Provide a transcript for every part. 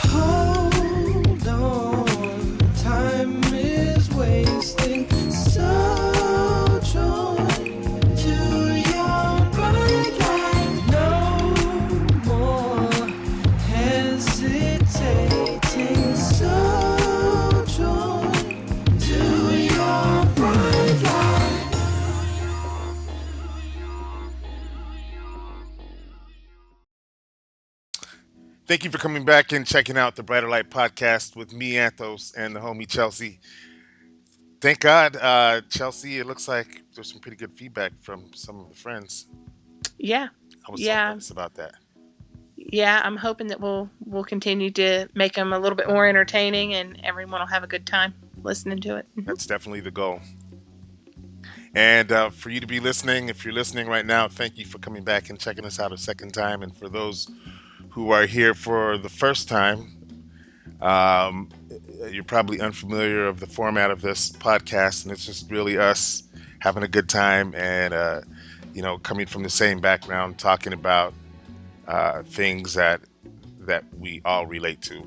Hold on, time is wasting. So join to your bright light. No more hesitating. So join to your bright light. Thank you for coming back and checking out the Brighter Light podcast with me, Anthos, and the homie Chelsea. Thank God, Chelsea, it looks like there's some pretty good feedback from some of the friends. Yeah. I was so Yeah. nervous about that. Yeah, I'm hoping that we'll continue to make them a little bit more entertaining, and everyone will have a good time listening to it. That's definitely the goal. And for you to be listening, if you're listening right now, thank you for coming back and checking us out a second time. And for those who are here for the first time, you're probably unfamiliar of the format of this podcast, and it's just really us having a good time and coming from the same background, talking about things that we all relate to.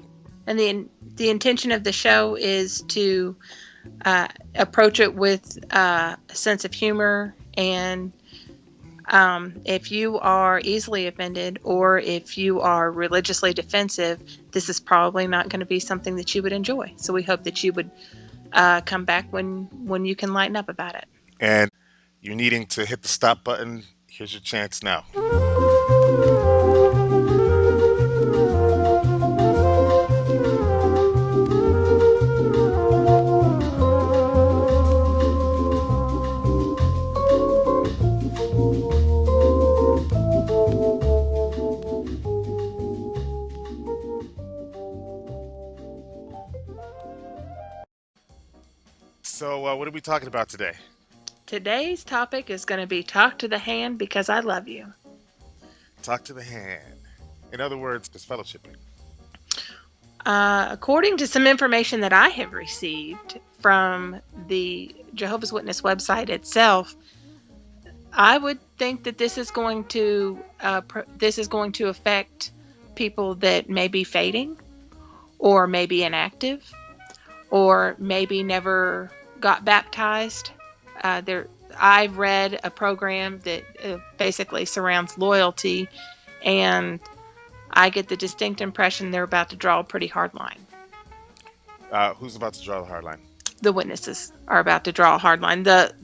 And the intention of the show is to approach it with a sense of humor, and if you are easily offended or if you are religiously defensive, this is probably not going to be something that you would enjoy. So we hope that you would come back when you can lighten up about it. And you're needing to hit the stop button. Here's your chance now. So what are we talking about today? Today's topic is going to be talk to the hand because I love you. Talk to the hand. In other words, disfellowshipping. According to some information that I have received from the Jehovah's Witness website itself, I would think that this is going to affect people that may be fading, or maybe inactive, or maybe never got baptized. I've read a program that basically surrounds loyalty, and I get the distinct impression they're about to draw a pretty hard line. Who's about to draw the hard line? The witnesses are about to draw a hard line. The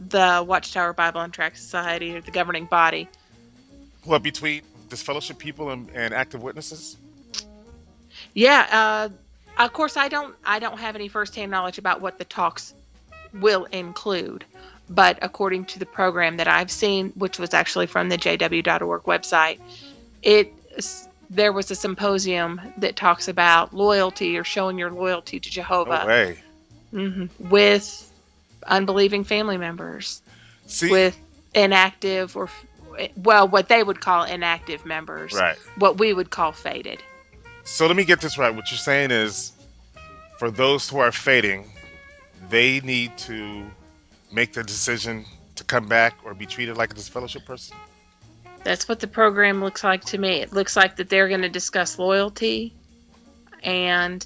Watchtower Bible and Tract Society, or the governing body. What, between disfellowship people and active witnesses? Yeah. Of course, I don't have any firsthand knowledge about what the talks will include, but according to the program that I've seen, which was actually from the jw.org website, there was a symposium that talks about loyalty, or showing your loyalty to Jehovah. No way. Mm-hmm. With unbelieving family members. See? With inactive, or what they would call inactive members. Right. What we would call faded. So let me get this right. What you're saying is, for those who are fading, they need to make the decision to come back or be treated like a disfellowship person? That's what the program looks like to me. It looks like that they're going to discuss loyalty, and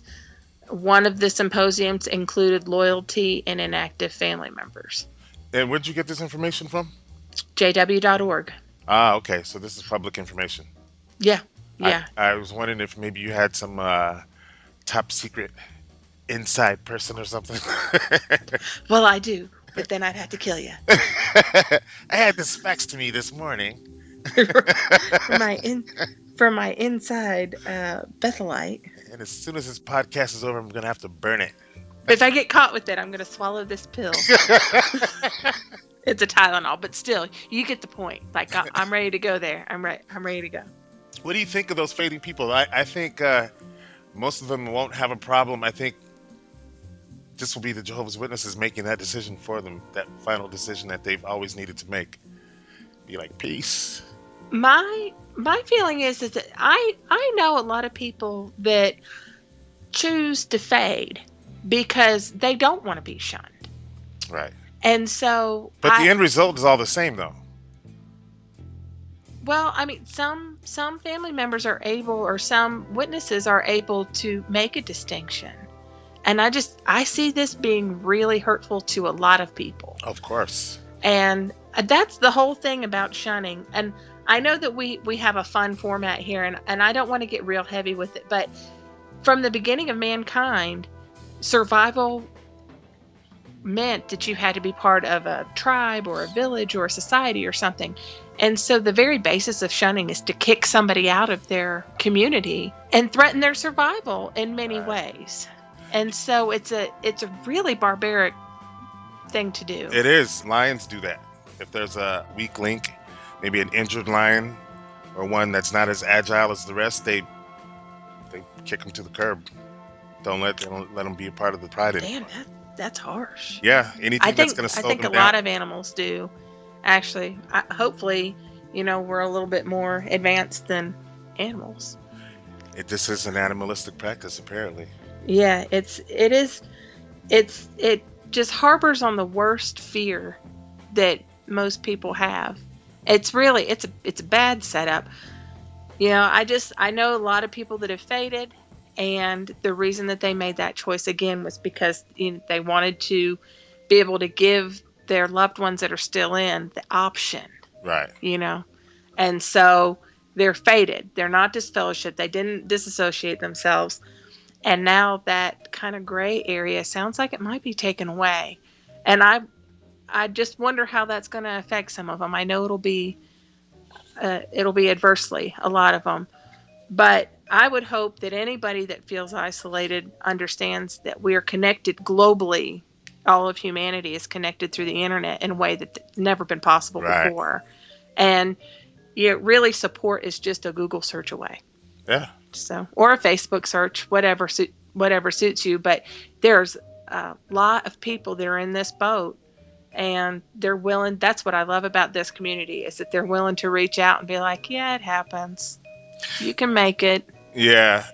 one of the symposiums included loyalty and inactive family members. And where'd you get this information from? jw.org. Ah, okay. So this is public information. Yeah. Yeah. I was wondering if maybe you had some top secret inside person or something. Well, I do, but then I'd have to kill you. I had this fax to me this morning. For my inside Bethelite. and as soon as this podcast is over, I'm gonna have to burn it. If I get caught with it, I'm gonna swallow this pill. It's a Tylenol, but still, you get the point. Like I'm ready to go there. I'm ready to go. What do you think of those fading people? I think most of them won't have a problem. I think this will be the Jehovah's Witnesses making that decision for them, that final decision that they've always needed to make. Be like, peace. My feeling is that I know a lot of people that choose to fade because they don't want to be shunned. Right. And so But the end result is all the same, though. Well, I mean, some family members are able, or some witnesses are able to make a distinction. And I see this being really hurtful to a lot of people. Of course. And that's the whole thing about shunning. And I know that we have a fun format here, and I don't want to get real heavy with it, but from the beginning of mankind, survival meant that you had to be part of a tribe or a village or a society or something. And so the very basis of shunning is to kick somebody out of their community and threaten their survival in many ways. And so it's a really barbaric thing to do. It is. Lions do that. If there's a weak link, maybe an injured lion or one that's not as agile as the rest, they kick them to the curb. Don't let them be a part of the pride anymore. Damn, that's harsh. Yeah, anything that's going to slow them down. I think a lot of animals do. Actually, hopefully, we're a little bit more advanced than animals. This is an animalistic practice, apparently. Yeah, it just harbors on the worst fear that most people have. It's a bad setup. I know a lot of people that have faded, and the reason that they made that choice again was because they wanted to be able to give their loved ones that are still in the option. Right. And so they're faded. They're not disfellowshipped. They didn't disassociate themselves. And now that kind of gray area sounds like it might be taken away. And I just wonder how that's going to affect some of them. I know it'll be adversely, a lot of them. But I would hope that anybody that feels isolated understands that we are connected globally. All of humanity is connected through the internet in a way that's never been possible before. And really support is just a Google search away. Yeah. So, or a Facebook search, whatever suits you. But there's a lot of people that are in this boat, and they're willing. That's what I love about this community, is that they're willing to reach out and be like, yeah, it happens. You can make it. Yeah.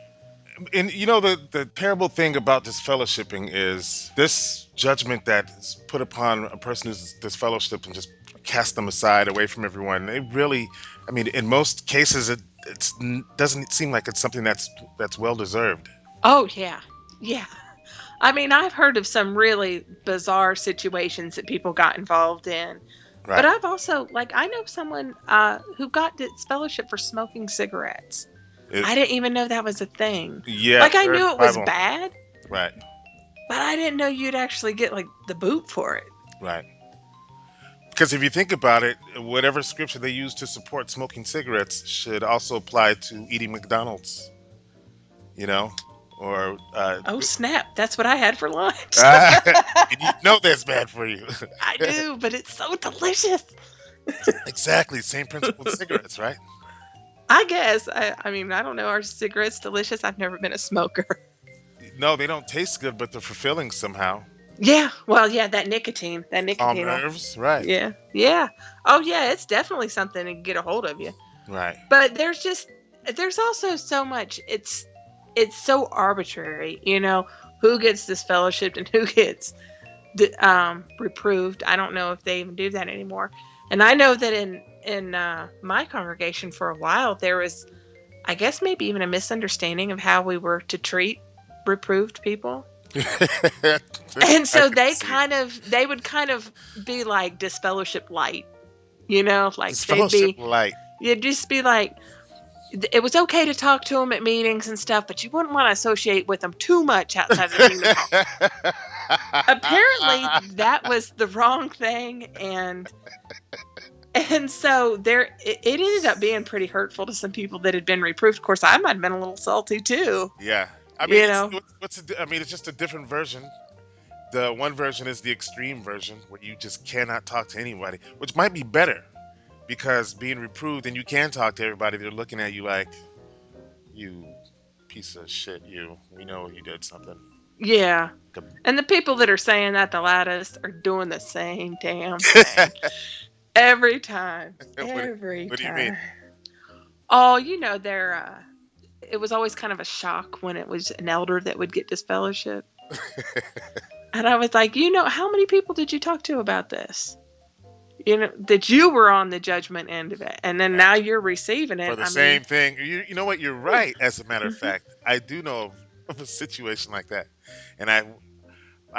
And the terrible thing about disfellowshipping is this judgment that is put upon a person who's disfellowshipped and just cast them aside away from everyone. It really, in most cases, it doesn't seem like it's something that's well deserved. Oh yeah. I've heard of some really bizarre situations that people got involved in. Right. But I've also, I know someone who got disfellowship for smoking cigarettes. I didn't even know that was a thing. Yeah. I knew it was bad. Right. But I didn't know you'd actually get the boot for it. Right. Because if you think about it, whatever scripture they use to support smoking cigarettes should also apply to eating McDonald's. Or oh snap! That's what I had for lunch. And that's bad for you. I do, but it's so delicious. Exactly, same principle with cigarettes, right? I guess. I don't know. Are cigarettes delicious? I've never been a smoker. No, they don't taste good, but they're fulfilling somehow. Yeah. Well, yeah, that nicotine. Calm nerves, right? Yeah. Yeah. Oh, yeah. It's definitely something to get a hold of you. Right. But there's also so much. It's so arbitrary. Who gets disfellowshipped and who gets reproved. I don't know if they even do that anymore. And I know that in my congregation for a while, there was, I guess, maybe even a misunderstanding of how we were to treat reproved people. And so they would kind of be like disfellowship light, disfellowship light. You'd just be like, it was okay to talk to them at meetings and stuff, but you wouldn't want to associate with them too much outside the kingdom hall. Apparently that was the wrong thing, and so it ended up being pretty hurtful to some people that had been reproved. Of course, I might have been a little salty too. Yeah. I mean, You know? I mean, it's just a different version. The one version is the extreme version where you just cannot talk to anybody, which might be better because being reproved and you can talk to everybody, they're looking at you like, you piece of shit, you. We know you did something. Yeah. Like And the people that are saying that the loudest are doing the same damn thing every time. what, Every what do you mean? time. Oh, they're it was always kind of a shock when it was an elder that would get disfellowship. And I was like, how many people did you talk to about this? That you were on the judgment end of it. And then Right. now you're receiving For it. the I mean, same thing. You know what? You're right. As a matter of mhm. fact, I do know of a situation like that, and I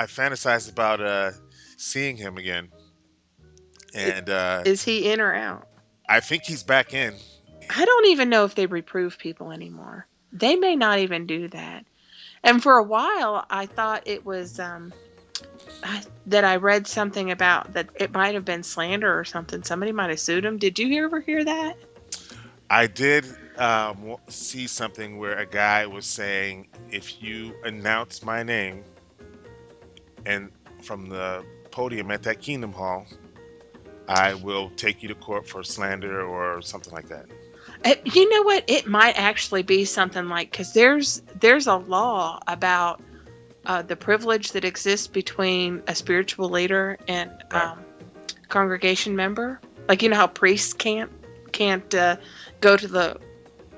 fantasized about seeing him again, I- and is he in or out? I think he's back in. I don't even know if they reprove people anymore. They may not even do that. And for a while, I thought it was that I read something about that it might have been slander or something. Somebody might have sued him. Did you ever hear that? I did see something where a guy was saying, if you announce my name and from the podium at that Kingdom Hall, I will take you to court for slander or something like that. You know what? It might actually be something like because there's a law about the privilege that exists between a spiritual leader and Right. congregation member. Like how priests can't go to the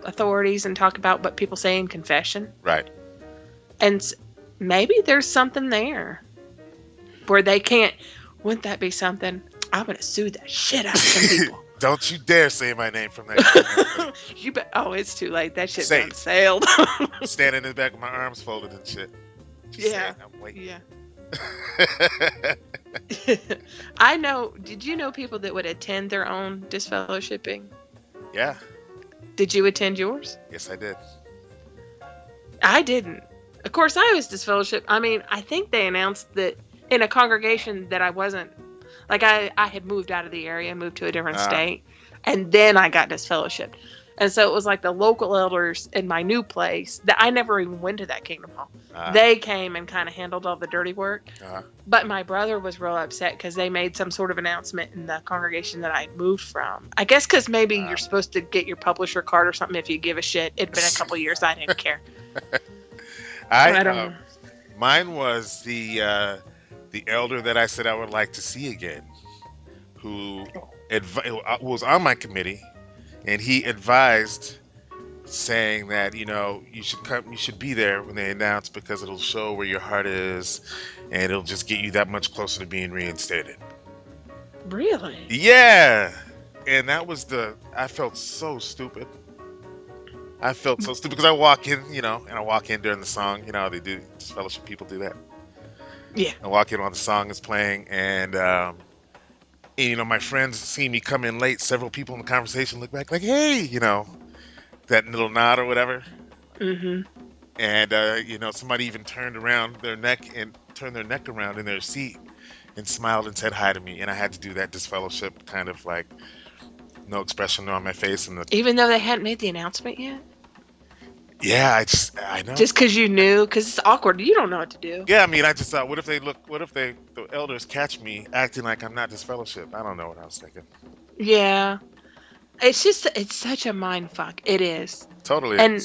authorities and talk about what people say in confession, Right. and maybe there's something there where they can't. Wouldn't that be something? I'm gonna sue the shit out of some people. Don't you dare say my name from that. You bet. Oh, it's too late. That shit Say done it. sailed. Standing in the back with my arms folded and shit. Just Yeah. saying, I'm waiting. Yeah. I know. Did you know people that would attend their own disfellowshipping? Yeah. Did you attend yours? Yes, I did. I didn't. Of course, I was disfellowship. I mean, I think they announced that in a congregation that I wasn't. Like, I had moved out of the area, moved to a different state, and then I got disfellowshipped. And so it was like the local elders in my new place that I never even went to that Kingdom Hall. They came and kind of handled all the dirty work. But my brother was real upset because they made some sort of announcement in the congregation that I had moved from. I guess because maybe you're supposed to get your publisher card or something if you give a shit. It'd been a couple years. I didn't care. I don't know. Mine was the elder that I said I would like to see again, who was on my committee, and he advised, saying that you should come, you should be there when they announce because it'll show where your heart is, and it'll just get you that much closer to being reinstated. Really? Yeah, and that was I felt so stupid. I felt so stupid because I walk in, and I walk in during the song. You know how they do, just fellowship people do that. Yeah. I walk in while the song is playing, and my friends see me come in late. Several people in the conversation look back like, "Hey," that little nod or whatever. Mm-hmm. And somebody even turned their neck around in their seat and smiled and said hi to me. And I had to do that disfellowship, kind of like no expression on my face, Even though they hadn't made the announcement yet. Yeah, I know. Just because you knew, because it's awkward. You don't know what to do. Yeah, I mean, I just thought, what if the elders catch me acting like I'm not disfellowship? I don't know what I was thinking. Yeah. It's such a mind fuck. It is. Totally. And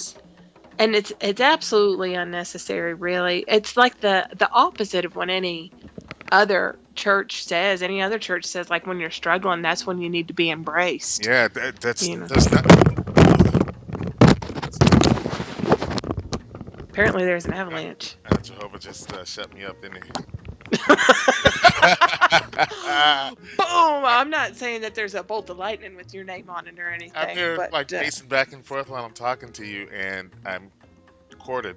it's absolutely unnecessary, really. It's like the opposite of when any other church says, like when you're struggling, that's when you need to be embraced. Yeah, that's not. Apparently there's an avalanche. Jehovah just shut me up, didn't he? Boom! I'm not saying that there's a bolt of lightning with your name on it or anything. I'm here but, pacing back and forth while I'm talking to you, and I'm corded,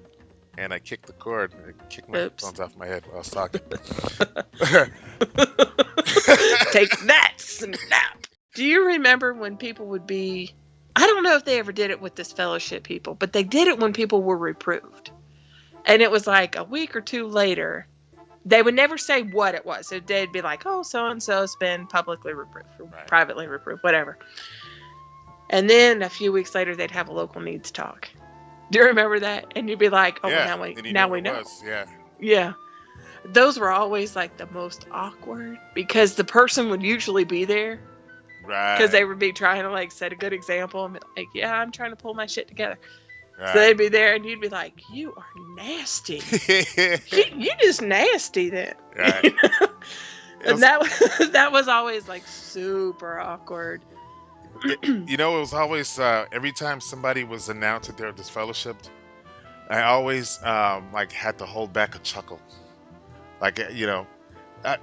and I kicked the cord. I kicked my headphones off my head while I was talking. Take that, snap! Do you remember when people would be... I don't know if they ever did it with this fellowship people, but they did it when people were reproved. And it was like a week or two later, they would never say what it was. So they'd be like, oh, so-and-so's been publicly reproved, or privately reproved, whatever. And then a few weeks later, they'd have a local needs talk. Do you remember that? And you'd be like, "Oh, well, Yeah, now we and you now knew what we it know." was. Yeah, Yeah, those were always like the most awkward because the person would usually be there because right, they would be trying to like set a good example and be like, "Yeah, I'm trying to pull my shit together." So right. they'd be there, and you'd be like, "You are nasty. You just nasty then." Right. It And was, that was always like super awkward. it, it was always every time somebody was announced that they were disfellowshipped, I always like had to hold back a chuckle. Like I,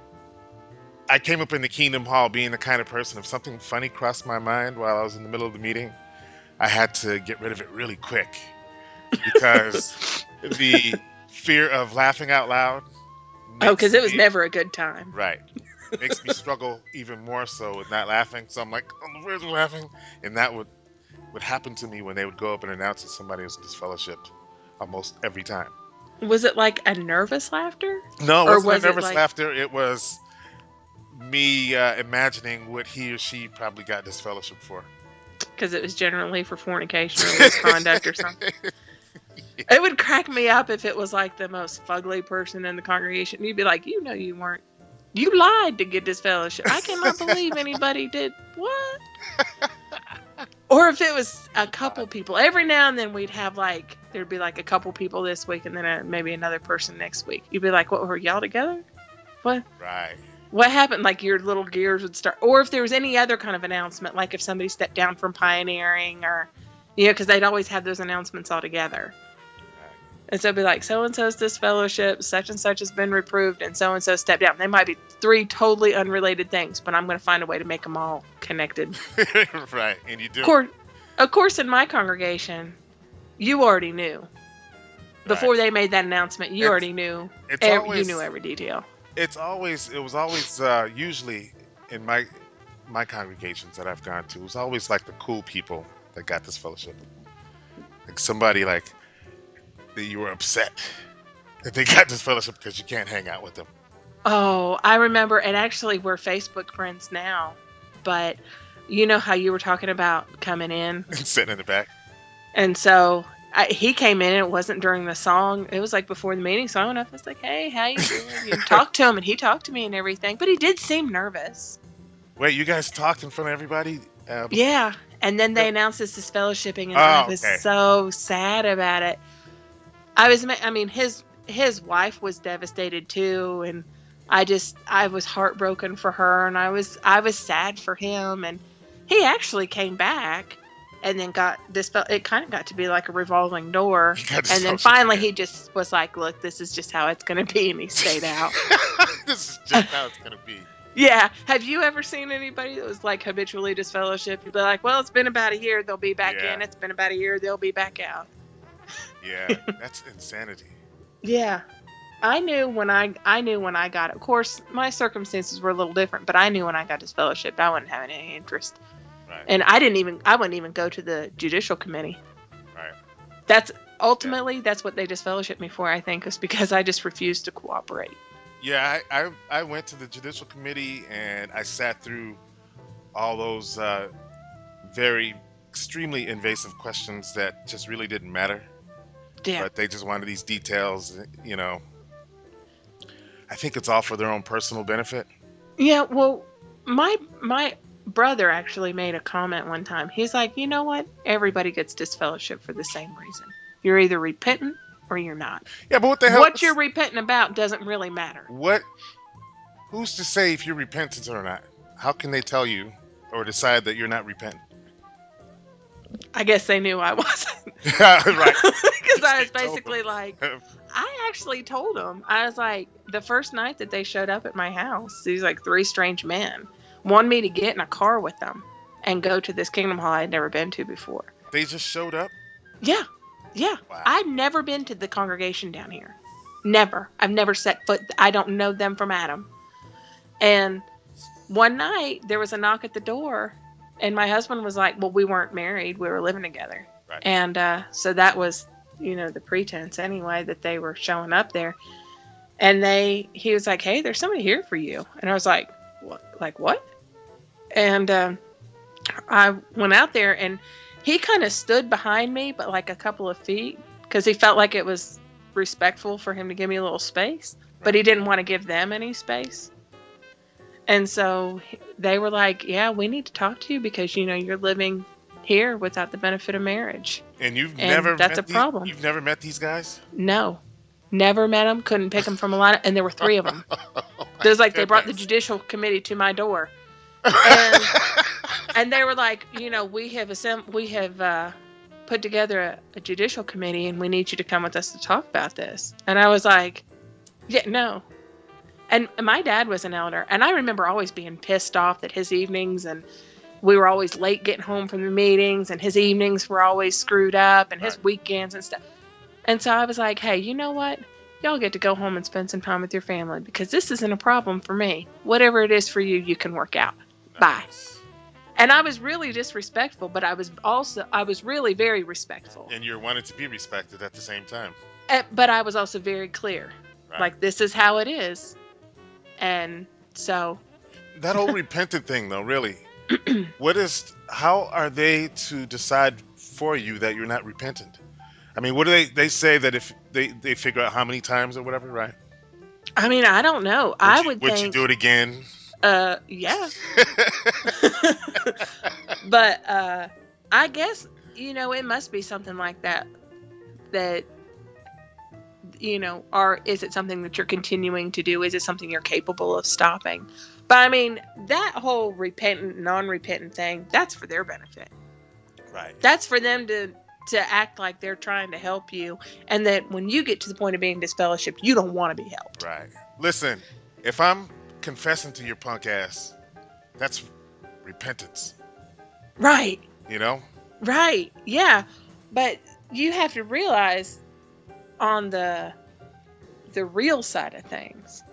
I came up in the Kingdom Hall being the kind of person, if something funny crossed my mind while I was in the middle of the meeting, I had to get rid of it really quick because the fear of laughing out loud Oh, because makes it was me never a good time. right. Makes me struggle even more so with not laughing. So I'm like, on the verge of laughing, and that would happen to me when they would go up and announce that somebody was disfellowshipped almost every time. Was it like a nervous laughter? No, it Or wasn't a was it nervous like laughter. It was me imagining what he or she probably got disfellowship for. because it was generally for fornication or misconduct or something? It would crack me up if it was like the most fugly person in the congregation. You'd be like, you weren't. You lied to get this fellowship. I cannot believe anybody did what? Or if it was a couple people. Every now and then we'd have like, there'd be like a couple people this week and then maybe another person next week. You'd be like, what, were y'all together? What? Right. What happened? Like your little gears would start. Or if there was any other kind of announcement, like if somebody stepped down from pioneering or, because they'd always have those announcements all together. And so it'd be like, so-and-so's disfellowship, such and such has been reproved, and so-and-so stepped down. They might be three totally unrelated things, but I'm going to find a way to make them all connected. Right. And you do. Of course, in my congregation, you already knew. Before Right. they made that announcement, you already knew. You knew every detail. It was always usually in my congregations that I've gone to, it was always like the cool people that got this fellowship. Like somebody like that you were upset that they got this fellowship because you can't hang out with them. Oh, I remember, and actually we're Facebook friends now, but you know how you were talking about coming in? And sitting in the back. And so he came in, and it wasn't during the song. It was like before the meeting, so I went up and was like, hey, how you doing? You talked to him, and he talked to me and everything, but he did seem nervous. Wait, you guys talked in front of everybody? Yeah, and then they announced this fellowshipping, and I was okay. so sad about it. His wife was devastated too, and I was heartbroken for her, and I was sad for him, and he actually came back and then got this. It kind of got to be like a revolving door, and then finally he just was like, "Look, this is just how it's going to be," and he stayed out. This is just how it's going to be. Yeah. Have you ever seen anybody that was like habitually disfellowshipped? You'd be like, "Well, it's been about a year; they'll be back in. It's been about a year; they'll be back out." Yeah, that's insanity. Yeah. I knew when I got it. Of course, my circumstances were a little different, but I knew when I got disfellowshipped, I wasn't having any interest. Right. And I wouldn't even go to the judicial committee. Right. That's ultimately that's what they disfellowshipped me for, I think, is because I just refused to cooperate. Yeah, I went to the judicial committee and I sat through all those very extremely invasive questions that just really didn't matter. Yeah. But they just wanted these details, I think it's all for their own personal benefit. Yeah, well, my brother actually made a comment one time. He's like, you know what? Everybody gets disfellowship for the same reason. You're either repentant or you're not. Yeah, but what the hell? What you're repenting about doesn't really matter. Who's to say if you're repentant or not? How can they tell you or decide that you're not repentant? I guess they knew I wasn't. Right. Because I was basically like, I actually told them. I was like, the first night that they showed up at my house, these like three strange men wanted me to get in a car with them and go to this Kingdom Hall I had never been to before. They just showed up? Yeah. Yeah. Wow. I've never been to the congregation down here. Never. I've never set foot. I don't know them from Adam. And one night there was a knock at the door. And my husband was like, well, we weren't married. We were living together. Right. And so that was, the pretense anyway, that they were showing up there. And he was like, hey, there's somebody here for you. And I was like, what? Like what? And I went out there, and he kind of stood behind me, but like a couple of feet, because he felt like it was respectful for him to give me a little space, but he didn't want to give them any space. And so they were like, yeah, we need to talk to you because, you're living here without the benefit of marriage. And And that's a problem. You've never met these guys? No, never met them. Couldn't pick them from a lineup. And there were 3 of them. There's like, they brought the judicial committee to my door. And they were like, we have put together a judicial committee and we need you to come with us to talk about this. And I was like, yeah, no. And my dad was an elder, and I remember always being pissed off that his evenings, and we were always late getting home from the meetings, and his evenings were always screwed up, and his weekends and stuff. And so I was like, hey, you know what? Y'all get to go home and spend some time with your family, because this isn't a problem for me. Whatever it is for you, you can work out. Bye. And I was really disrespectful, but I was really very respectful. And you wanted to be respected at the same time. But I was also very clear. Right. Like, this is how it is. And so that whole repentant thing, though, really, how are they to decide for you that you're not repentant? I mean, what do they say that if they figure out how many times or whatever, right? I mean, I don't know. Would you do it again? Yeah. But I guess, it must be something like that, or is it something that you're continuing to do? Is it something you're capable of stopping? But I mean, that whole repentant, non-repentant thing, that's for their benefit. Right. That's for them to act like they're trying to help you, and that when you get to the point of being disfellowshipped, you don't want to be helped. Right. Listen, if I'm confessing to your punk ass, that's repentance. Right. Right. Yeah. But you have to realize, on the real side of things,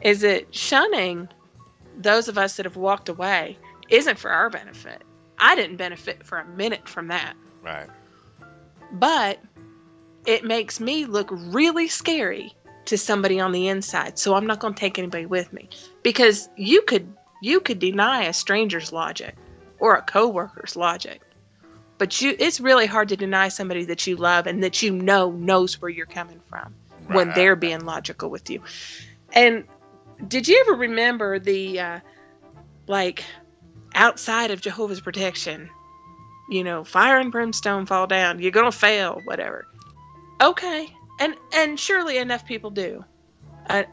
is that shunning those of us that have walked away isn't for our benefit. I didn't benefit for a minute from that. Right. But it makes me look really scary to somebody on the inside. So I'm not going to take anybody with me, because you could deny a stranger's logic or a coworker's logic. But it's really hard to deny somebody that you love and that knows where you're coming from, right, when they're being logical with you. And did you ever remember the, outside of Jehovah's protection, fire and brimstone fall down, you're going to fail, whatever. Okay. And surely enough people do.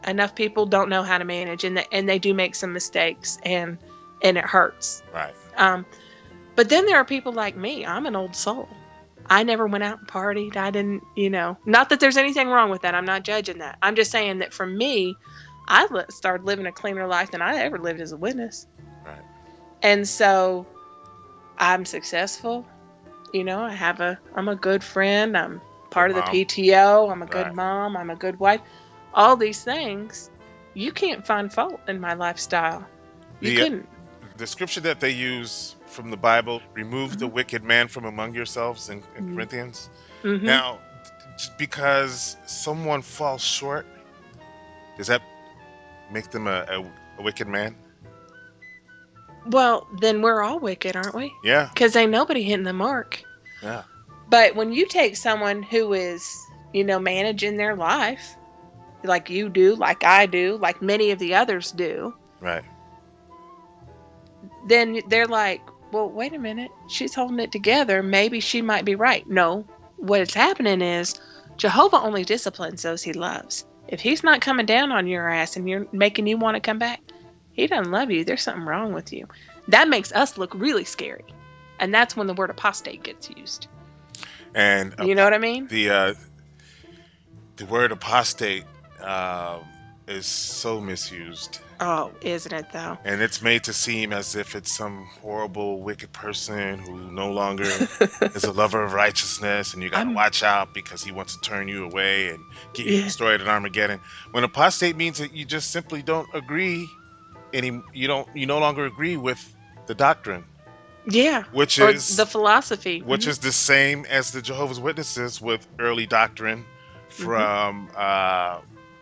Enough people don't know how to manage, and they do make some mistakes, and it hurts. Right. But then there are people like me. I'm an old soul. I never went out and partied. I didn't, not that there's anything wrong with that. I'm not judging that. I'm just saying that for me, I started living a cleaner life than I ever lived as a witness. Right. And so I'm successful. I'm a good friend. I'm part of the PTO. I'm a good mom. I'm a good wife. All these things, you can't find fault in my lifestyle. You couldn't. The scripture that they use from the Bible, remove the wicked man from among yourselves in Corinthians. Mm-hmm. Now, because someone falls short, does that make them a wicked man? Well, then we're all wicked, aren't we? Yeah. Because ain't nobody hitting the mark. Yeah. But when you take someone who is, managing their life, like you do, like I do, like many of the others do. Right. Then they're like, well, wait a minute. She's holding it together. Maybe she might be right. No. What is happening is Jehovah only disciplines those he loves. If he's not coming down on your ass and you're making you want to come back, he doesn't love you. There's something wrong with you. That makes us look really scary. And that's when the word apostate gets used. And you know what I mean? The word apostate is so misused. Oh, isn't it though? And it's made to seem as if it's some horrible, wicked person who no longer is a lover of righteousness, and you gotta watch out because he wants to turn you away and get you destroyed at Armageddon. When apostate means that you just simply don't agree, you no longer agree with the doctrine. Yeah. Which is the philosophy. Which is the same as the Jehovah's Witnesses with early doctrine from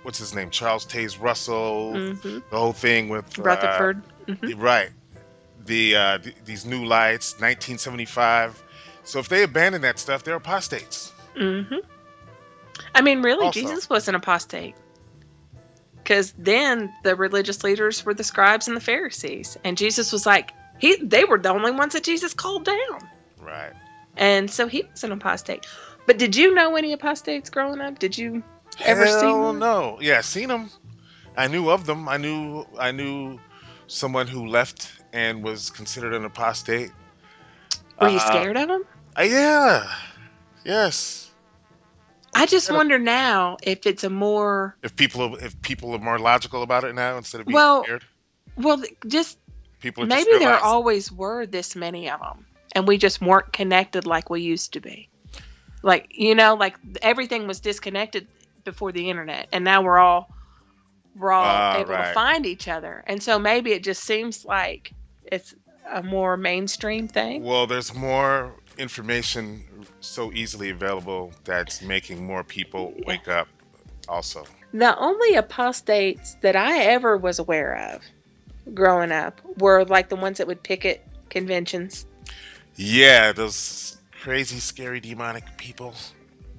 what's his name? Charles Taze Russell. The whole thing with Rutherford. Right. These new lights, 1975. So if they abandon that stuff, they're apostates. Hmm. I mean, really, Also, Jesus was an apostate. Because then the religious leaders were the scribes and the Pharisees. And Jesus was like, they were the only ones that Jesus called down. right. And so he was an apostate. But did you know any apostates growing up? Did you ever see Hell one? no. Yeah, seen them. I knew of them. I knew someone who left and was considered an apostate. Were you Uh, scared of them? yeah. Yes. I just wonder now if it's a more If people are more logical about it now instead of being well, scared, just people are just maybe there realizing. always were this many of them, and we just weren't connected like we used to be. Like like everything was disconnected before the internet, and now we're all able to Right. find each other, and so maybe it just seems like it's a more mainstream thing. Well, there's more information so easily available that's making more people Yeah. wake up. Also, The only apostates that I ever was aware of growing up were like the ones that would picket conventions. yeah, those crazy, scary, demonic people.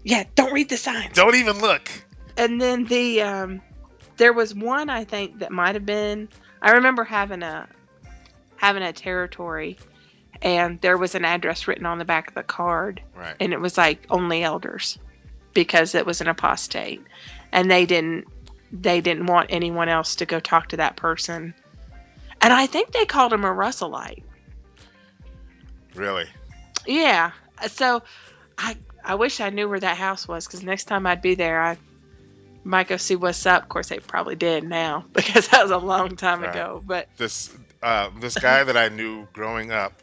Yeah, don't read the signs. Don't even look. And then there was one I think that might have been. I remember having a territory, and there was an address written on the back of the card, Right. and it was like only elders because it was an apostate, and they didn't want anyone else to go talk to that person. And I think they called him a Russellite. Really. Yeah. So I wish I knew where that house was, because next time I'd be there, I might go see what's up. Of course, they probably did now because that was a long time Right. ago. But This guy that I knew growing up,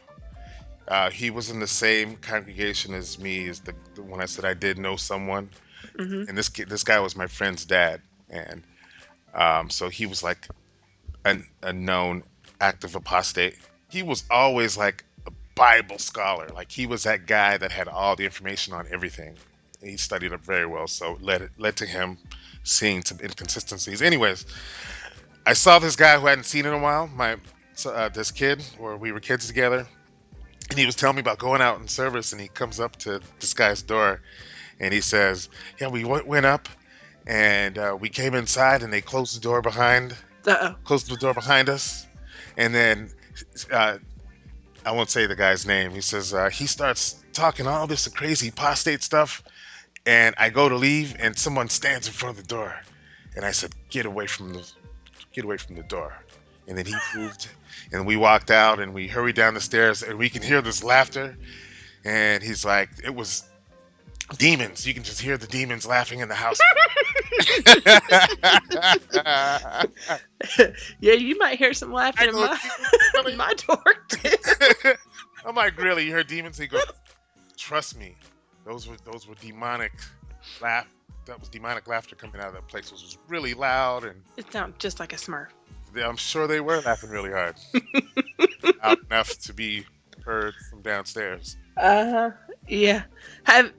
he was in the same congregation as me. As the when I said I did know someone, hmm and this guy was my friend's dad, and so he was like a known active apostate. He was always like a Bible scholar. Like he was that guy that had all the information on everything. He studied it very well, so led to him seeing some inconsistencies. Anyways, I saw this guy who I hadn't seen in a while. This kid, or we were kids together, and he was telling me about going out in service. And he comes up to this guy's door, and he says, "Yeah, we went up, and we came inside, and they closed the door behind us, and then uh, I won't say the guy's name. He says he starts talking all this crazy apostate stuff, and I go to leave, and someone stands in front of the door, and I said, get away from the door." And then he moved, and we walked out, and we hurried down the stairs, and we can hear this laughter, and he's like, it was demons. You can just hear the demons laughing in the house. yeah, you might hear some I laughing in go, my really? in my door too. I'm like, really? You heard demons? He goes, trust me, those were demonic laugh. That was demonic laughter coming out of that place. It was really loud, and It sounds just like a Smurf. I'm sure they were laughing really hard, loud enough to be heard from downstairs. Yeah. Have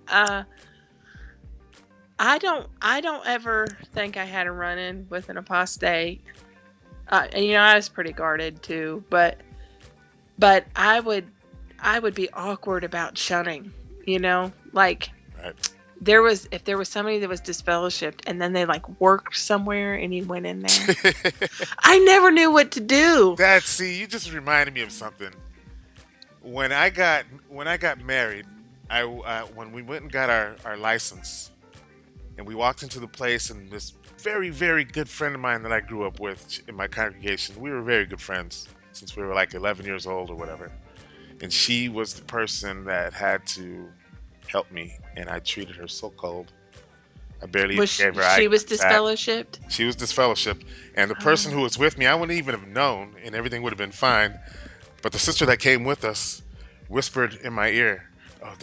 I don't ever think I had a run in with an apostate. And I was pretty guarded too, but I would be awkward about shunning, like Right. if there was somebody that was disfellowshipped and then they like worked somewhere and he went in there. I never knew what to do. You just reminded me of something. When I got married, when we went and got our license, and we walked into the place, and this very, very good friend of mine that I grew up with in my congregation, we were very good friends since we were like 11 years old or whatever. And she was the person that had to help me, and I treated her so cold. I barely even Was gave her eye she was contact. disfellowshipped? She was disfellowshipped, and the person who was with me, I wouldn't even have known, and everything would have been fine. But the sister that came with us whispered in my ear, "Oh,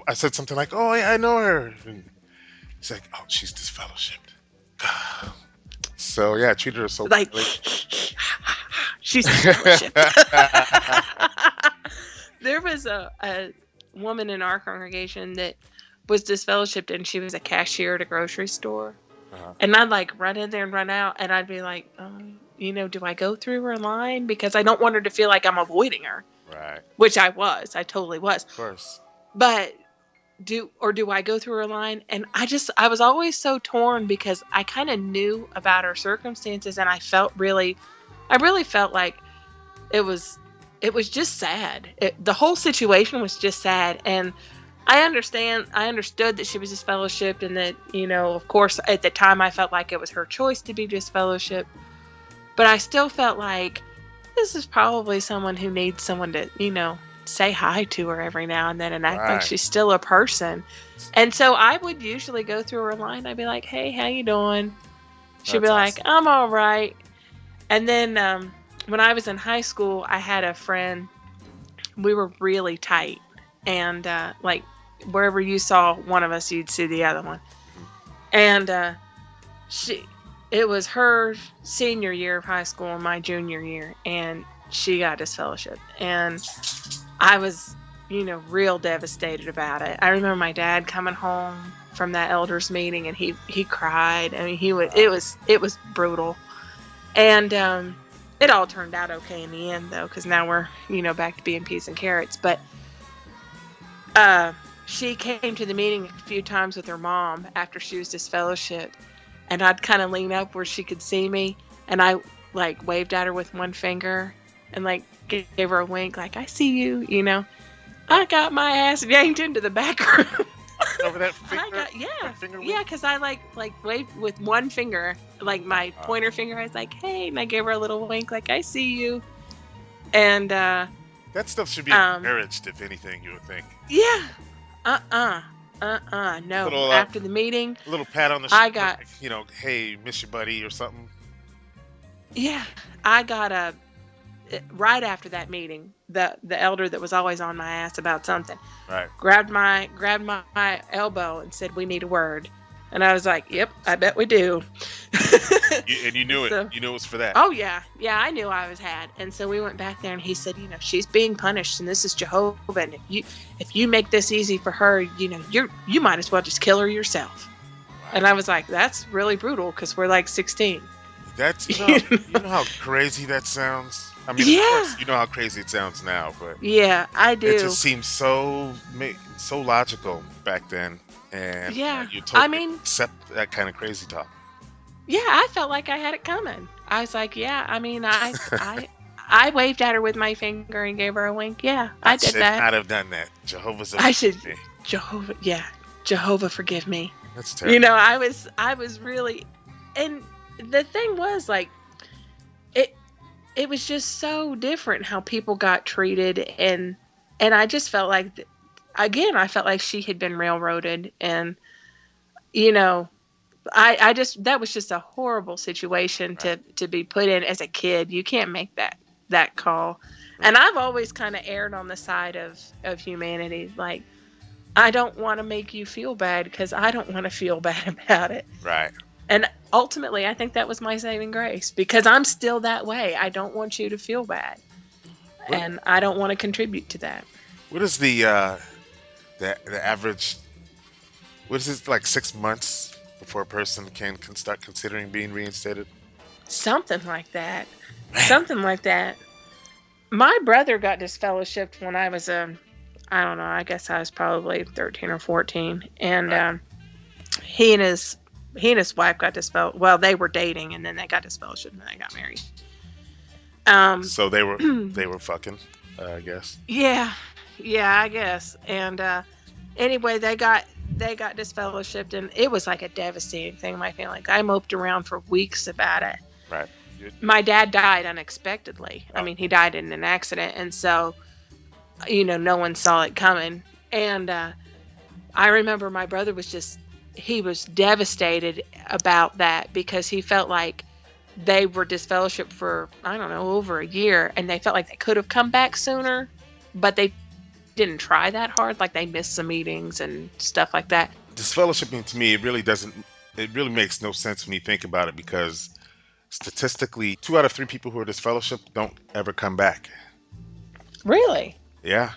I said something like, 'Oh, yeah, I know her.' And he's like, 'Oh, she's disfellowshipped.'" So yeah, I treated her so Like badly. she's disfellowshipped. There was a woman in our congregation that was disfellowshipped, and she was a cashier at a grocery store. Uh-huh. And I'd like run in there and run out, and I'd be like, do I go through her line? Because I don't want her to feel like I'm avoiding her. Right. which I was. I totally was. Of course. But do I go through her line? And I was always so torn because I kind of knew about her circumstances, and I really felt like it was it was just sad. The whole situation was just sad, and I understood that she was disfellowshipped, and that, of course, at the time I felt like it was her choice to be disfellowshipped, but I still felt like this is probably someone who needs someone to, say hi to her every now and then and act like Right. she's still a person. And so I would usually go through her line. I'd be like, "Hey, how you doing?" She'd be That's like, awesome. "I'm all right." And then when I was in high school, I had a friend. We were really tight, and like wherever you saw one of us, you'd see the other one. And she, it was her senior year of high school and my junior year, and she got disfellowship, and I was, real devastated about it. I remember my dad coming home from that elders meeting, and he cried. I mean, it was brutal, and it all turned out okay in the end, though, because now we're, back to being peas and carrots. But she came to the meeting a few times with her mom after she was disfellowship, and I'd kind of lean up where she could see me, and I like waved at her with one finger, and like gave her a wink, like, "I see you," I got my ass yanked into the back room. Over that I finger. got yeah, That finger. yeah, because I like waved with one finger, like my Oh. pointer finger. I was like, "Hey," and I gave her a little wink, like, "I see you," and That stuff should be um, encouraged, if anything, you would think. yeah, no. Little After the meeting, a little pat on the I shoulder, got like, hey, miss your buddy or something. yeah, I got a right after that meeting, the elder that was always on my ass about something Right. grabbed my elbow and said, "We need a word." And I was like, "Yep, I bet we do." And you knew it. So, You knew it was for that. oh yeah, I knew I was had. And so we went back there, and he said, "She's being punished, and this is Jehovah. And if you make this easy for her, you might as well just kill her yourself." And I was like, "That's really brutal," because we're like 16. That's you know how crazy that sounds. I mean, of Yeah, course, you know how crazy it sounds now, but yeah, I it do. just seems so logical back then, and Yeah, you I totally mean, accept that kind of crazy talk. yeah, I felt like I had it coming. I was like, yeah, I mean, I waved at her with my finger and gave her a wink. Yeah, I I did should that. not have done that. Jehovah's I should, me. Jehovah, yeah, Jehovah forgive me. That's terrible. I was really, and the thing was like, it, it was just so different how people got treated, and I just felt like, again, I felt like she had been railroaded, and you know, I just that was just a horrible situation Right. to be put in as a kid. You can't make that call. Right. And I've always kind of erred on the side of humanity. Like, I don't want to make you feel bad because I don't want to feel bad about it. Right. And ultimately, I think that was my saving grace because I'm still that way. I don't want you to feel bad, What and I don't want to contribute to that. what is the average? What is it, like 6 months before a person can start considering being reinstated? Something like that. Man. Something like that. My brother got disfellowshipped when I was I don't know, I guess I was probably 13 or 14, and Right. he and his wife got disfellowshipped. Well, they were dating, and then they got disfellowshipped, and then they got married. So they were fucking, I guess. Yeah, I guess. And anyway, they got disfellowshipped, and it was like a devastating thing. My family, like, I moped around for weeks about it. Right. My dad died unexpectedly. I Oh, mean, he died in an accident, and so no one saw it coming. And I remember my brother he was devastated about that because he felt like they were disfellowshipped for, I don't know, over a year, and they felt like they could have come back sooner, but they didn't try that hard. Like, they missed some meetings and stuff like that. disfellowshipping to me, it really doesn't. It really makes no sense when you think about it because statistically, 2 out of 3 people who are disfellowshipped don't ever come back. Really? Yeah.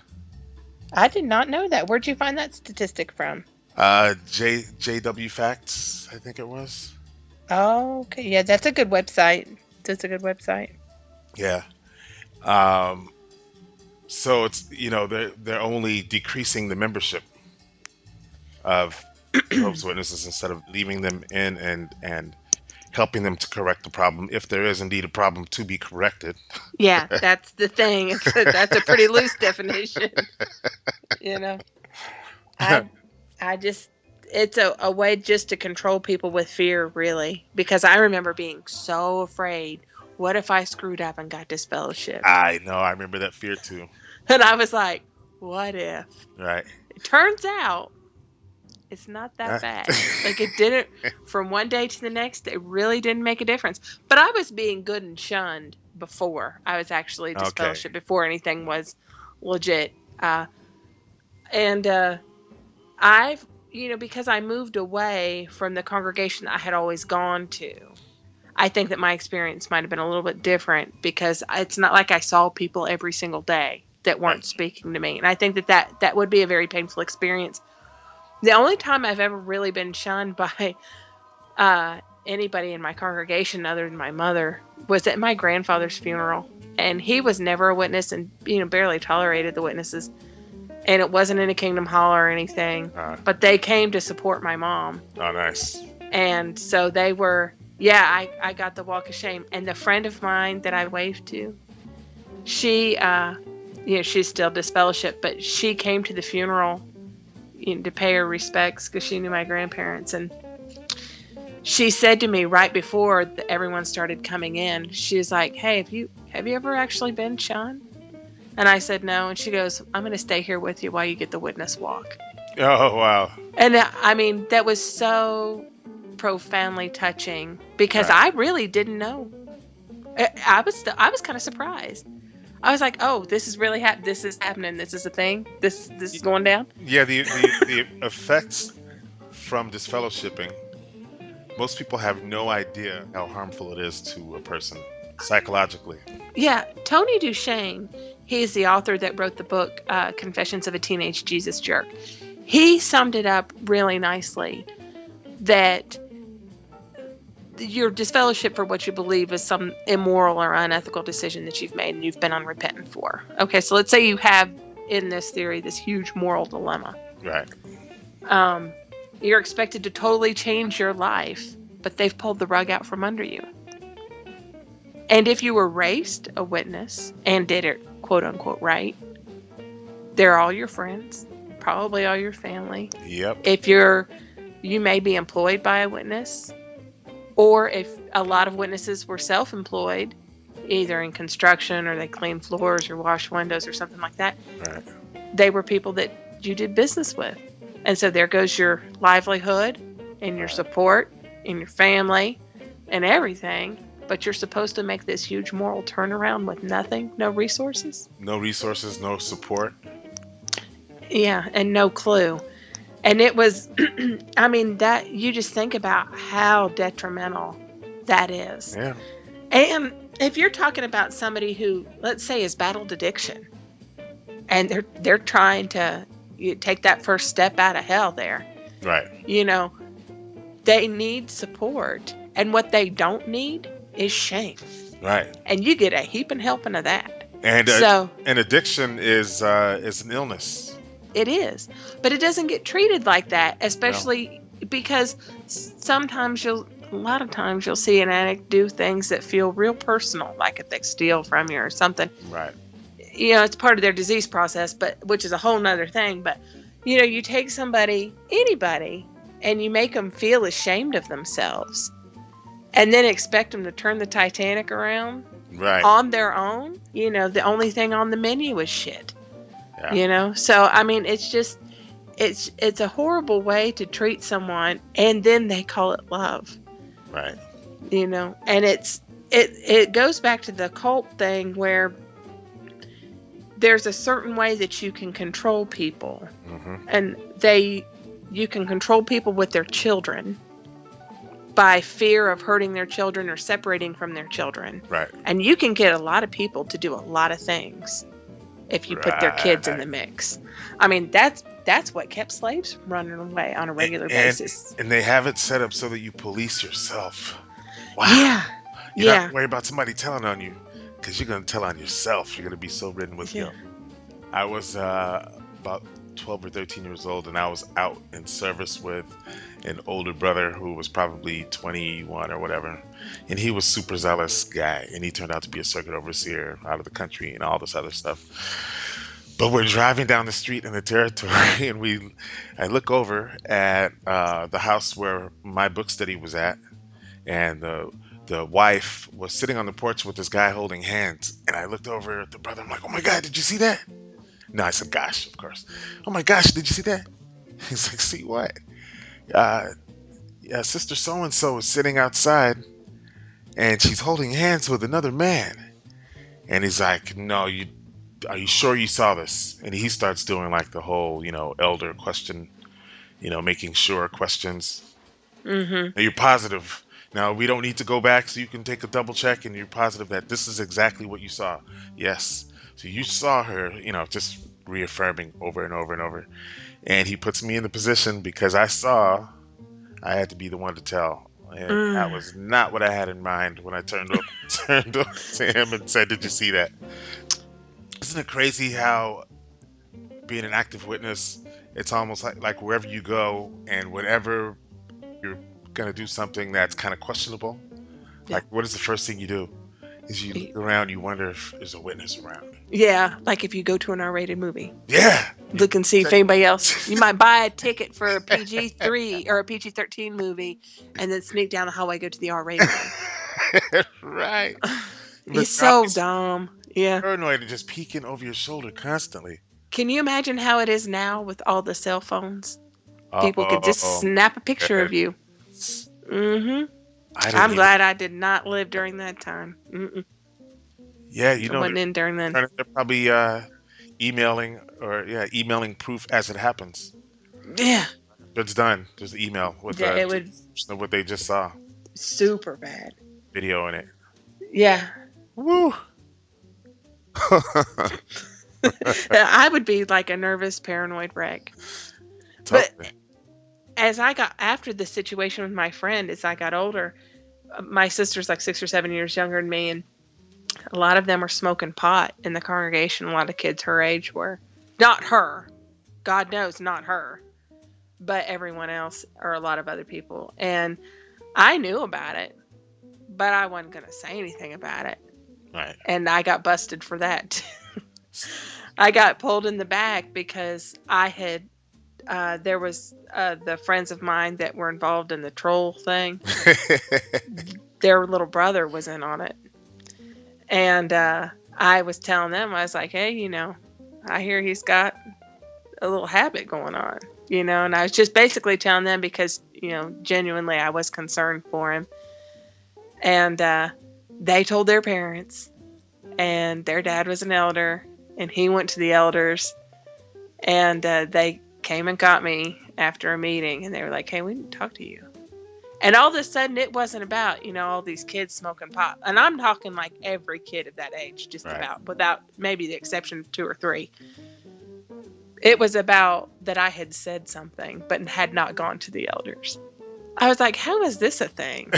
I did not know that. Where'd you find that statistic from? JW Facts, I think it was. Oh, okay. Yeah, that's a good website. That's a good website. Yeah. Um, So it's, they're only decreasing the membership of Jehovah's Witnesses instead of leaving them in and helping them to correct the problem if there is indeed a problem to be corrected. Yeah, that's the thing. That's a pretty loose definition. You know, I I just it's a way just to control people with fear, really, because I remember being so afraid. What if I screwed up and got disfellowshipped? I know, I remember that fear too. And I was like, what if? Right. It turns out it's not that Uh, bad. Like it didn't from one day to the next, it really didn't make a difference. But I was being good and shunned before I was actually okay. disfellowshipped, before anything was legit. And I've, because I moved away from the congregation I had always gone to, I think that my experience might have been a little bit different because it's not like I saw people every single day that Right. weren't speaking to me. And I think that would be a very painful experience. The only time I've ever really been shunned by anybody in my congregation other than my mother was at my grandfather's funeral. And he was never a witness and, barely tolerated the witnesses. And it wasn't in a Kingdom Hall or anything, Uh, but they came to support my mom. oh, nice. And so they were, yeah, I got the walk of shame. And the friend of mine that I waved to, she, she's still disfellowshipped, but she came to the funeral, to pay her respects because she knew my grandparents. And she said to me right before everyone started coming in, she was like, "Hey, have you ever actually been shunned?" And I said no. And she goes, "I'm going to stay here with you while you get the witness walk." Oh, wow. And I mean, that was so profoundly touching because Right. I really didn't know. I was kind of surprised. I was like, "Oh, this is really this is happening. This is a thing. This is going down." Yeah, the effects from disfellowshipping, most people have no idea how harmful it is to a person psychologically. Yeah, Tony Duchesne, he's the author that wrote the book Confessions of a Teenage Jesus Jerk. He summed it up really nicely that your disfellowship for what you believe is some immoral or unethical decision that you've made and you've been unrepentant for. Okay, so let's say you have, in this theory, this huge moral dilemma. Right. You're expected to totally change your life, but they've pulled the rug out from under you. And if you were raised a witness and did it quote unquote right, they're all your friends, probably all your family. Yep. If you may be employed by a witness, or if a lot of witnesses were self-employed, either in construction or they clean floors or wash windows or something like that, Right. they were people that you did business with. And so there goes your livelihood and your support and your family and everything. But you're supposed to make this huge moral turnaround with nothing, no resources. No resources, no support. Yeah, and no clue. And it was, I mean, that you just think about how detrimental that is. Yeah. And if you're talking about somebody who, let's say, has battled addiction, and they're trying to take that first step out of hell there, Right. they need support. And what they don't need is shame. Right. And you get a heaping helping of that. And So and addiction is an illness. it is. But it doesn't get treated like that, especially because a lot of times you'll see an addict do things that feel real personal, like if they steal from you or something. Right. It's part of their disease process, but which is a whole nother thing. But, you take anybody, and you make them feel ashamed of themselves and then expect them to turn the Titanic around Right. on their own. The only thing on the menu is shit. Yeah. So I mean, it's just it's a horrible way to treat someone, and then they call it love. Right. And it goes back to the cult thing where there's a certain way that you can control people, Mm-hmm. and you can control people with their children by fear of hurting their children or separating from their children. Right. And you can get a lot of people to do a lot of things if you put their kids in the Right. mix. I mean, that's what kept slaves from running away on a regular basis. And they have it set up so that you police yourself. Wow. Yeah. You're Yeah. not worried about somebody telling on you, because you're going to tell on yourself. You're going to be so ridden with Yeah. guilt. I was about 12 or 13 years old, and I was out in service with an older brother who was probably 21 or whatever. And he was super zealous guy, and he turned out to be a circuit overseer out of the country and all this other stuff. But we're driving down the street in the territory, and I look over at the house where my book study was at, and the wife was sitting on the porch with this guy holding hands. And I looked over at the brother. I'm like, "Oh my God, did you see that?" No, I said, "Gosh, of course." "Oh my gosh, did you see that?" He's like, "See what?" Uh, yeah, Sister so and so is sitting outside, and she's holding hands with another man. And he's like, "No, you are you sure you saw this?" And he starts doing like the whole, elder question, making sure questions. Mm-hmm. Are you positive? Now we don't need to go back, so you can take a double check, and you're positive that this is exactly what you saw. Yes. So you saw her, just reaffirming over and over and over. And he puts me in the position because I had to be the one to tell. And that Mm. was not what I had in mind when I turned up to him and said, "Did you see that?" Isn't it crazy how being an active witness, it's almost like wherever you go and whenever you're gonna do something that's kind of questionable, Yeah. like what is the first thing you do? Is you Y- look around, you wonder if there's a witness around. Yeah, like if you go to an R-rated movie, Yeah. You look and see if check. anybody else. You might buy a ticket for a PG-3 or a PG-13 movie, and then sneak down the hallway, go to the R-rated Right. one. But It's you're so always dumb. Yeah. paranoid and just peeking over your shoulder constantly. Can you imagine how it is now with all the cell phones? People could just Oh, snap a picture of you. yes. Mm-hmm. I didn't I'm even. glad I did not live during that time. Mm-mm. Yeah, I wasn't in during then. they're probably emailing or yeah, emailing proof as it happens. Yeah. It's done. Just email with Yeah, a it would description of what they just saw, super bad. video in it. Yeah. Woo! I would be like a nervous, paranoid wreck. But Totally. as I got after the situation with my friend, as I got older, my sister's like 6 or 7 years younger than me, and a lot of them were smoking pot in the congregation. A lot of kids her age were. Not her. God knows, not her. But everyone else, or a lot of other people. And I knew about it, but I wasn't going to say anything about it. Right. And I got busted for that. I got pulled in the back because I had, there was the friends of mine that were involved in the troll thing. Their little brother was in on it. And I was telling them, I was like, "Hey, I hear he's got a little habit going on, and I was just basically telling them because, genuinely I was concerned for him. And they told their parents, and their dad was an elder, and he went to the elders, and they came and got me after a meeting, and they were like, "Hey, we need to talk to you." And all of a sudden, it wasn't about, all these kids smoking pot. And I'm talking like every kid of that age, just Right. about, without maybe the exception of 2 or 3. It was about that I had said something, but had not gone to the elders. I was like, how is this a thing?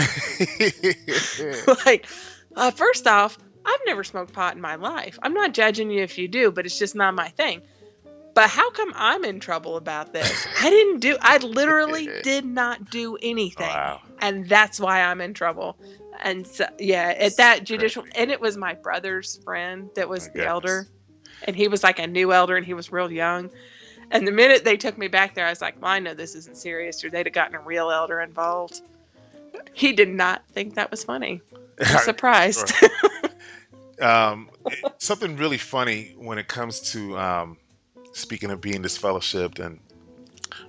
Like, first off, I've never smoked pot in my life. I'm not judging you if you do, but it's just not my thing. But how come I'm in trouble about this? I literally did not do anything. Wow. And that's why I'm in trouble. And so, yeah, at that judicial, Crazy. and it was my brother's friend that was My the elder. goodness. And he was like a new elder, and he was real young. And the minute they took me back there, I was like, well, I know this isn't serious, or they'd have gotten a real elder involved. He did not think that was funny. I'm surprised. Something really funny when it comes to speaking of being disfellowshipped and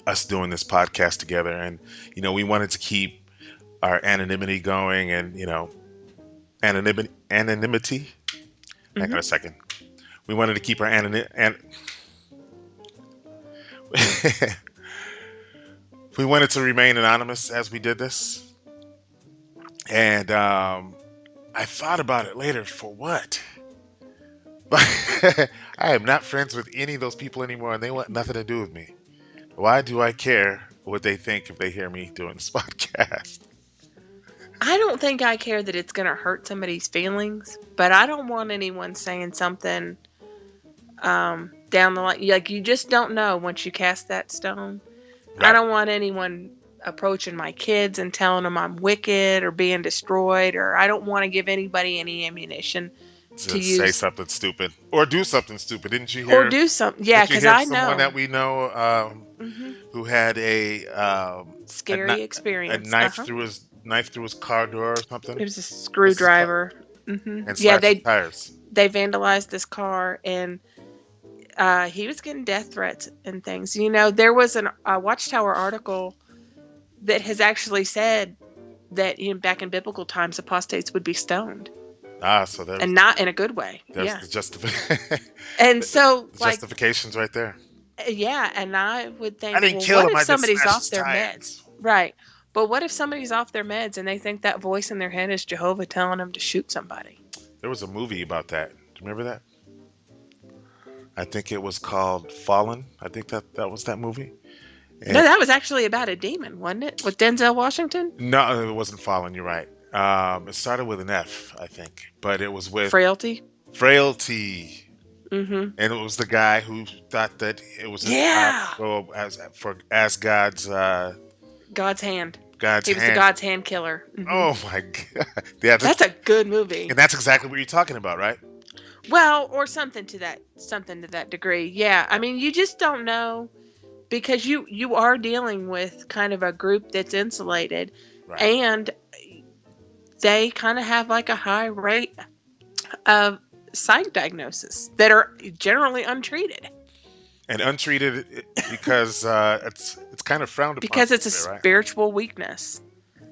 us doing this podcast together, and we wanted to keep our anonymity going, and anonymity. Hang on Mhm. a second. We wanted to keep our we wanted to remain anonymous as we did this, and I thought about it later. For what? But I am not friends with any of those people anymore, and they want nothing to do with me. Why do I care what they think if they hear me doing this podcast? I don't think I care that it's going to hurt somebody's feelings, but I don't want anyone saying something down the line. Like, you just don't know once you cast that stone. I Right. don't want anyone approaching my kids and telling them I'm wicked or being destroyed, or I don't want to give anybody any ammunition to To say use something stupid or do something stupid. or do something. Yeah, Didn't you because hear of I someone know. that we know Hmm. who had a, Scary a experience. Uh knife huh. through his car door or It something? was a What's his car? screwdriver. And Yeah, slashed his tires. they vandalized this car, and he was getting death threats and things. There was a Watchtower article that has actually said that back in biblical times, apostates would be stoned, Ah, so and not in a good way. there's Yeah. the justification. And so, The like, justification's right there. yeah, and I would I think, didn't well, kill what him. if I just somebody's smashed off his their meds? tires. Right. But what if somebody's off their meds and they think that voice in their head is Jehovah telling them to shoot somebody? There was a movie about that. Do you remember that? I think it was called Fallen. I think that was that movie. No, And that was actually about a demon, wasn't it? With Denzel Washington? no, it wasn't Fallen. You're right. It started with an F, I think, but it was with Frailty? Frailty. Mm-hmm. And it was the guy who thought that it was his job Yeah. to go as God's hand. God's He was the hand. God's hand killer. Hmm. Oh my god! Yeah, That's a good movie. and that's exactly what you're talking about, right? Well, or something to that degree. Yeah. I mean, you just don't know, because you are dealing with kind of a group that's insulated, Right. and they kind of have like a high rate of psych diagnosis that are generally untreated, And untreated because it's kind of frowned upon. because it's a Right. spiritual weakness.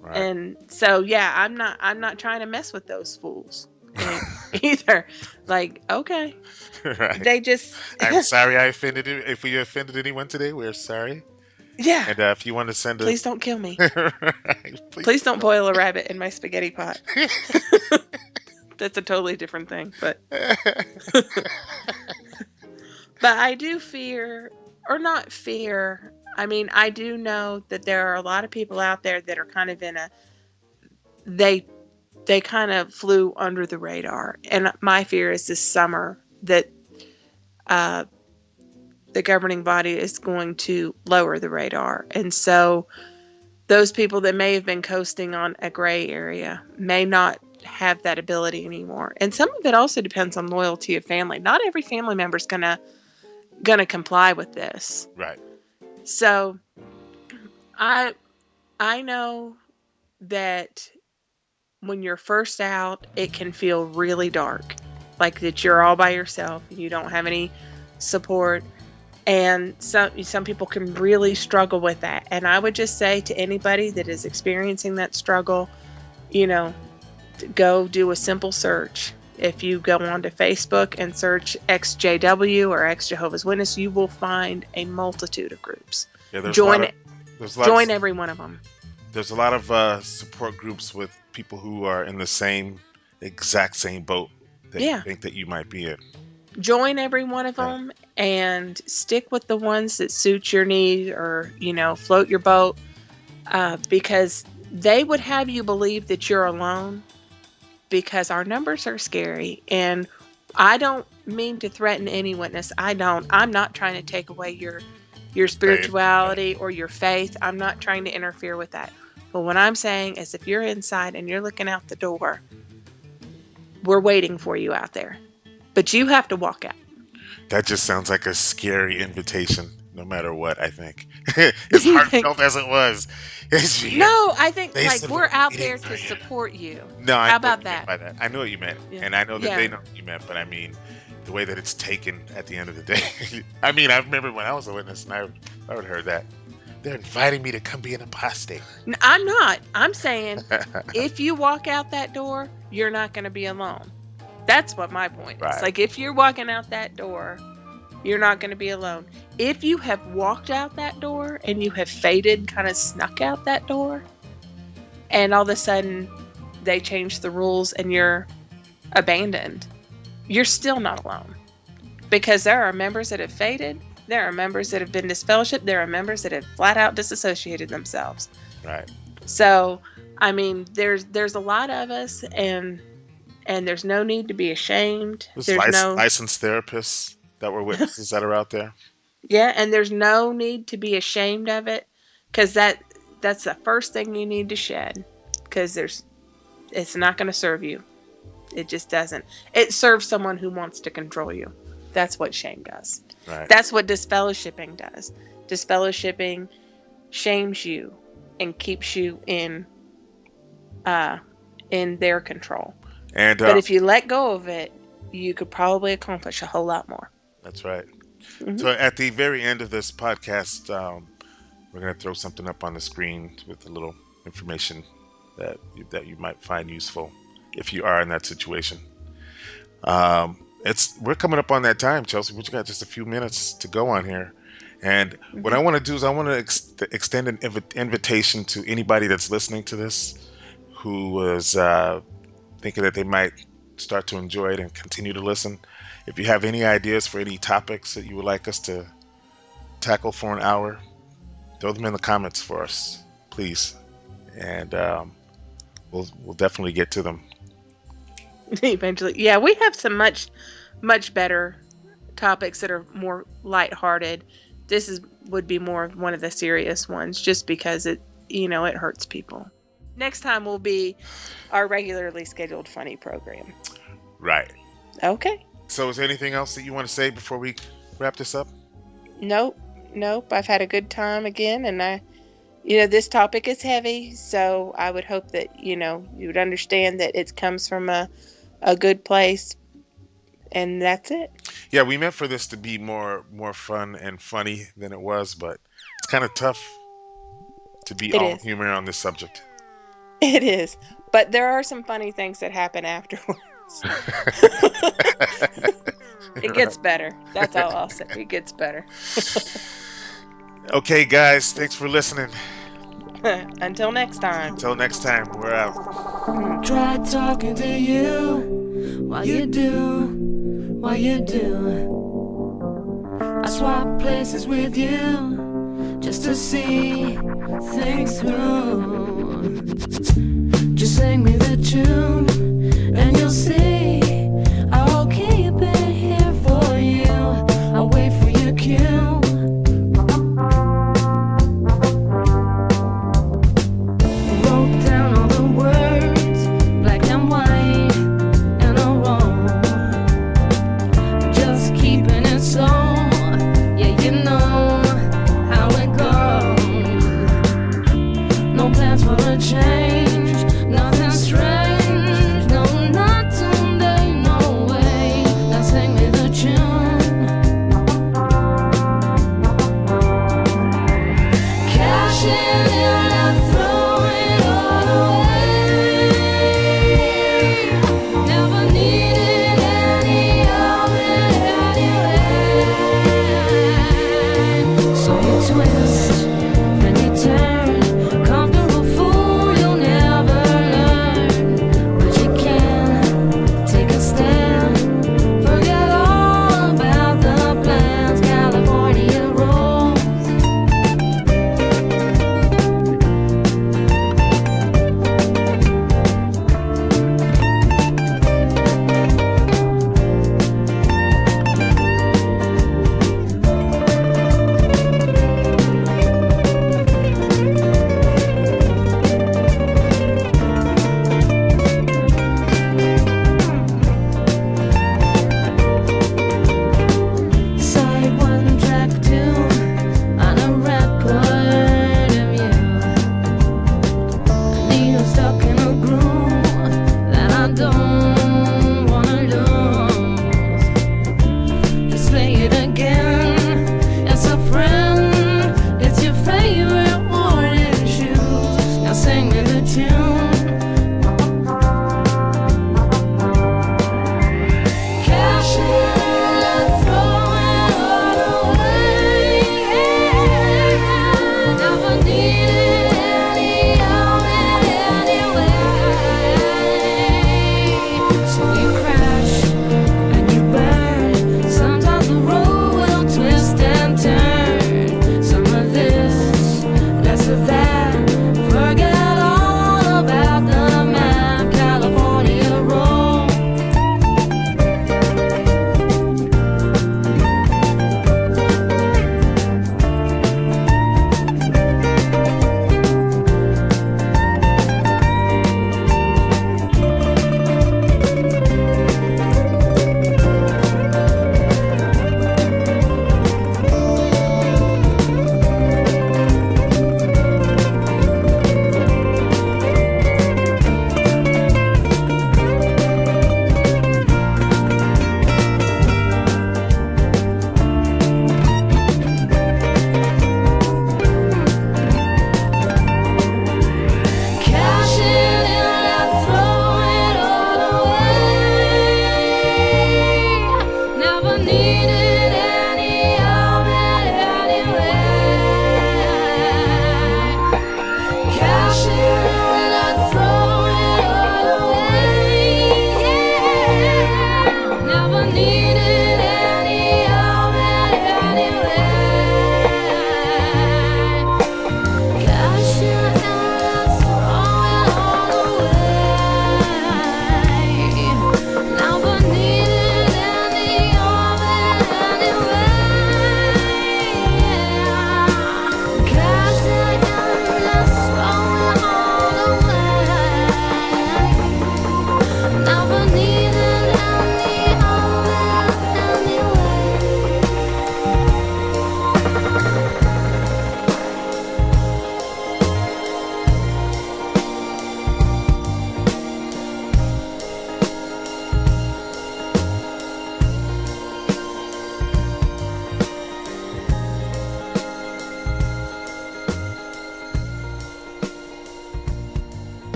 Right. And so, yeah, I'm not trying to mess with those fools either. Like, okay, Right. they just I'm sorry I offended you. If we offended anyone today, we're sorry. yeah. And if you want to send Please don't kill me. right, Please don't boil a rabbit in my spaghetti pot. That's a totally different thing, but I do fear, or not fear. I mean, I do know that there are a lot of people out there that are kind of they kind of flew under the radar. And my fear is this summer that uh, the governing body is going to lower the radar. And so those people that may have been coasting on a gray area may not have that ability anymore. And some of it also depends on loyalty of family. Not every family member is gonna comply with this. right. So I know that when you're first out, it can feel really dark, like that you're all by yourself and you don't have any support. And some people can really struggle with that. And I would just say to anybody that is experiencing that struggle, to go do a simple search. If you go onto Facebook and search XJW or ex Jehovah's Witness, you will find a multitude of groups. Yeah, there's Join join every one of them. There's a lot of support groups with people who are in the exact same boat that you think that you might be in. Join every one of them and stick with the ones that suit your need, or float your boat, because they would have you believe that you're alone, because our numbers are scary. And I don't mean to threaten any witness. I'm not trying to take away your spirituality or your faith. I'm not trying to interfere with that. But what I'm saying is, if you're inside and you're looking out the door, we're waiting for you out there. But you have to walk out. That just sounds like a scary invitation, no matter what, I think. As heartfelt as it was. No, I think Basically, we're out waiting there for to you. support you. No, I How know about what you meant that? by that. I know what you meant. Yeah. And I know that Yeah. they know what you meant, but I mean, the way that it's taken at the end of the day. I mean, I remember when I was a witness and I would heard that. They're inviting me to come be an apostate. I'm not. I'm saying if you walk out that door, you're not going to be alone. That's what my point is. Right. Like, if you're walking out that door, you're not going to be alone. If you have walked out that door and you have faded, kind of snuck out that door, and all of a sudden they change the rules and you're abandoned, you're still not alone. Because there are members that have faded, there are members that have been disfellowshipped, there are members that have flat out disassociated themselves. Right. So, I mean, there's a lot of us, and there's no need to be ashamed. There's There's no licensed therapists. that we're witnesses that are out there. Yeah, and there's no need to be ashamed of it, because that's the first thing you need to shed, because it's not going to serve you. It just doesn't. It serves someone who wants to control you. That's what shame does. Right. That's what disfellowshipping does. Disfellowshipping shames you and keeps you in their control. And But if you let go of it, you could probably accomplish a whole lot more. that's right. Mhm. So at the very end of this podcast, we're going to throw something up on the screen with a little information that you might find useful if you are in that situation. We're coming up on that time, Chelsea. We just got just a few minutes to go on here, and what I want to do is I want to extend an invitation to anybody that's listening to this who was thinking that they might start to enjoy it and continue to listen. If you have any ideas for any topics that you would like us to tackle for an hour, throw them in the comments for us, please, and we'll definitely get to them. Eventually. Yeah, we have some much better topics that are more lighthearted. This would be more of one of the serious ones, just because it hurts people. Next time will be our regularly scheduled funny program. Right. Okay. So is there anything else that you want to say before we wrap this up? Nope. I've had a good time again, and this topic is heavy, so I would hope that you would understand that it comes from a good place, and that's it. Yeah, we meant for this to be more fun and funny than it was, but it's kind of tough to be It all is. humor on this subject. It is, but there are some funny things that happen afterwards. It gets better. That's all I'll say. It gets better. Okay, guys, thanks for listening. Until next time. Until next time, we're out. Try talking to you while you do. I swap places with you just to see things through. Just sing me the tune and you'll see I'll keep it here for you. I'll wait for your cue. Wrote down all the words, black and white, in a row. Just keeping it so, yeah, you know how it goes. No plans for a change, nothing strange, no, not today, no way. Now sing me the tune. Cash in and throw it all away. Never needed any of it anyway. So you twist, then you turn, comfortable fool you'll never learn. But you can take a stand, forget all about the plans. California rolls. Side one, track two, on a record of you. A needle stuck in a groove that I don't wanna lose. Just play it again. It's a friend. It's your favorite orange shoes. Now sing me